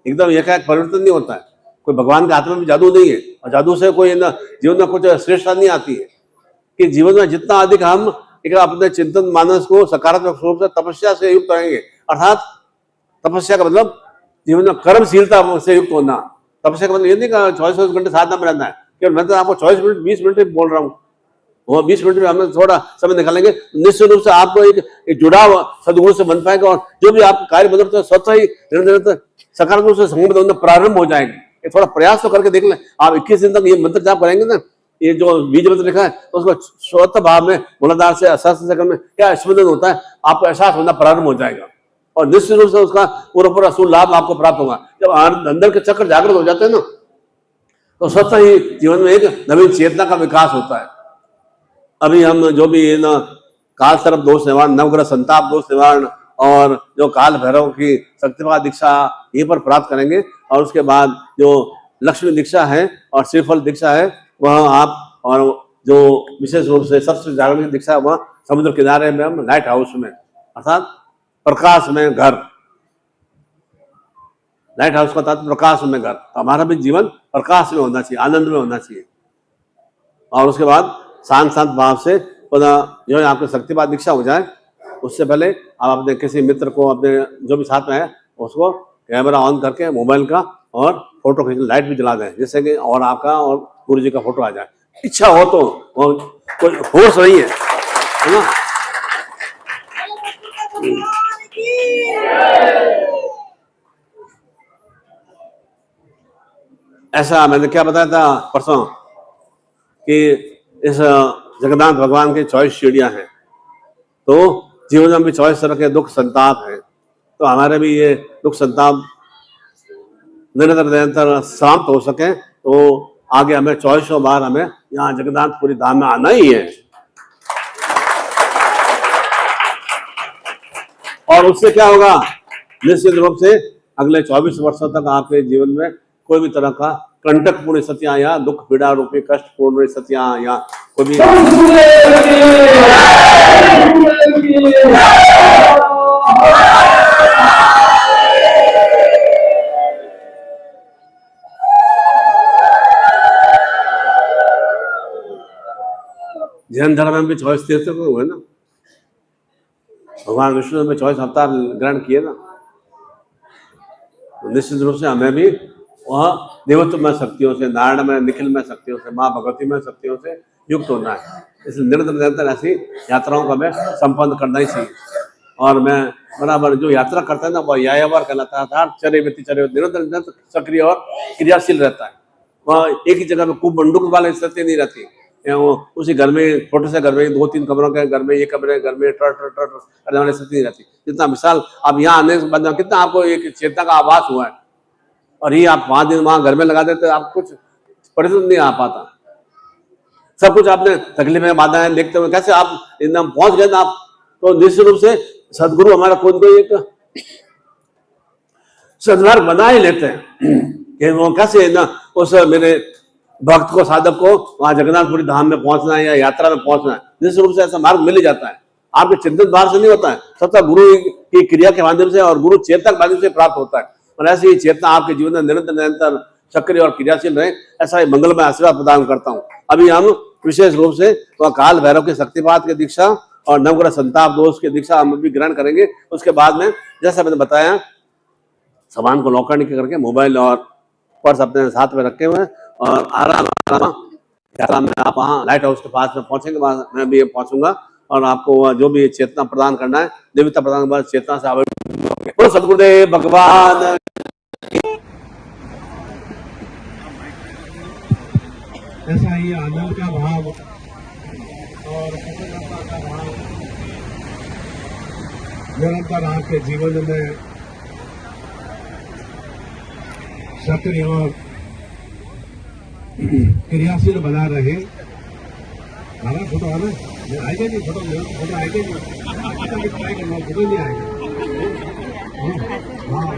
एकदम एकाएक परिवर्तन नहीं होता है। कोई भगवान के हाथ में भी जादू नहीं है, और जादू से कोई ना जीवन में कुछ श्रेष्ठता नहीं आती है। कि जीवन में जितना अधिक हम एक अपने चिंतन मानस को सकारात्मक रूप से तपस्या से युक्त रहेंगे, अर्थात तपस्या का मतलब जीवन में कर्मशीलता से युक्त होना। तपस्या का मतलब ये नहीं कि 24 घंटे साधना में रहना है, केवल मैं तो आपको 24 मिनट 20 मिनट बोल रहा हूँ, वो 20 मिनट में हमें थोड़ा समय निकालेंगे, निश्चित रूप से आपको एक जुड़ाव सदगुरु से बन पाएगा, और जो भी आप कार्य बदलते तो स्वतः ही निरंतर सकारात्मक रूप से संबंध प्रारंभ हो जाएंगे। थोड़ा प्रयास तो करके देख लें। आप 21 दिन तक ये मंत्र जाप करेंगे ना, ये जो बीज मंत्र लिखा है तो उसको स्वतः भाव में मूलाधार से सहस्त्र चक्र में क्या स्पंदन होता है, आपको एहसास होना प्रारंभ हो जाएगा, और निश्चित रूप से उसका पूरा असूल लाभ आपको प्राप्त होगा। जब अंदर के चक्र जागृत हो जाते हैं ना, तो स्वतः ही जीवन में एक नवीन चेतना का विकास होता है। अभी हम जो भी ना काल सर्प दोष निवारण, नवग्रह संताप दोष निवारण, और जो काल भैरव की शक्तिपात दीक्षा ये पर प्राप्त करेंगे, और उसके बाद जो लक्ष्मी दीक्षा है और श्रीफल दीक्षा है वह आप, और जो विशेष रूप से सबसे जागरण की दीक्षा वह समुद्र किनारे में हम लाइट हाउस में, अर्थात प्रकाश में घर। लाइट हाउस का तात्पर्य प्रकाश में घर। हमारा भी जीवन प्रकाश में होना चाहिए, आनंद में होना चाहिए। और उसके बाद शांत भाव से पुनः जो है आपके शक्तिपात दीक्षा हो जाए, उससे पहले आप अपने किसी मित्र को, अपने जो भी साथ में है उसको कैमरा ऑन करके मोबाइल का और फोटो खींच, लाइट भी जला दें, जिससे कि और आपका और गुरु जी का फोटो आ जाए। इच्छा हो तो, कोई फोर्स नहीं है ना। ऐसा मैंने क्या बताया था परसों कि इस जगन्नाथ भगवान की 24 सीढ़ियां हैं, तो जीवन में भी 24 तरह के दुख संताप है, तो हमारे भी ये दुख संताप निरंतर शांत हो सके, तो आगे हमें 24 बार हमें यहाँ जगन्नाथपुरी धाम में आना ही है। और उससे क्या होगा, निश्चित रूप से अगले 24 वर्षों तक आपके जीवन में कोई भी तरह का कंटक पूर्ण स्थितियां या दुख पीड़ा रूपी कष्ट पूर्ण स्थितियां या कोई भी जैन धर्म में भी 24 तीर्थ हुए ना, भगवान विष्णु में 24 अवतार ग्रहण किए ना, तो निश्चित रूप से हमें भी वह देवत्वमय शक्तियों से, नारायणमय निखिलमय शक्तियों से, माँ भगवतीमय शक्तियों से युक्त होना है। इसलिए निरंतर ऐसी यात्राओं को हमें संपन्न करना ही चाहिए। और मैं बराबर जो यात्रा करता है ना, वह यायावर कहलाता है, चर्य निरंतर सक्रिय और क्रियाशील रहता है। वह एक ही जगह में खूब बंदूक वाले स्थिति नहीं रहती, वो उसी घर में, छोटे से घर में, 2-3 कमरों के घर में, एक कमरे घर में करने वाली स्थिति नहीं रहती। जितना विशाल आप यहाँ आने के बाद कितना आपको एक चेतना का आभास हुआ है, और ये आप 5 दिन वहां घर में लगा देते, आप कुछ परिवर्तन नहीं आ पाता। सब कुछ आपने तकलीफें बाधाएं देखते हुए कैसे आप एकदम पहुंच गए ना आप, तो निश्चित रूप से सदगुरु हमारा खुद को एक सदमार्ग बना ही लेते हैं कि वो कैसे ना उस मेरे भक्त को, साधक को वहां जगन्नाथपुरी धाम में पहुंचना है या यात्रा में पहुंचना है। निश्चित रूप से ऐसा मार्ग मिल ही जाता है। आपके चिंतन भाव से नहीं होता है, सबका गुरु की क्रिया के माध्यम से और गुरु चेतना के माध्यम से प्राप्त होता है। और ऐसी चेतना आपके जीवन में निरंतर सक्रिय और क्रियाशील रहे, ऐसा ही मंगलमय आशीर्वाद प्रदान करता हूँ। अभी हम विशेष रूप से वह काल भैरव के शक्तिपात की दीक्षा और नवग्रह संताप दोष की दीक्षा हम भी ग्रहण करेंगे। उसके बाद में जैसा मैंने बताया, सामान को लॉकर नहीं करके मोबाइल और पर्स अपने साथ में रखे हुए और आराम में आप वहाँ लाइट हाउस के पास में पहुंचेंगे, मैं भी पहुंचूंगा और आपको जो भी चेतना प्रदान करना है, देवता प्रदान करना, चेतना से आवेदन। सदगुरुदेव भगवान ऐसा ही आनंद का भाव और प्रसन्नता का भाव निरंतर आपके जीवन में सक्रिय और क्रियाशील बना रहे। हमारा फोटो आना आएगा नहीं, फोटो आएगा नहीं, फोटो नहीं आएगा। हाँ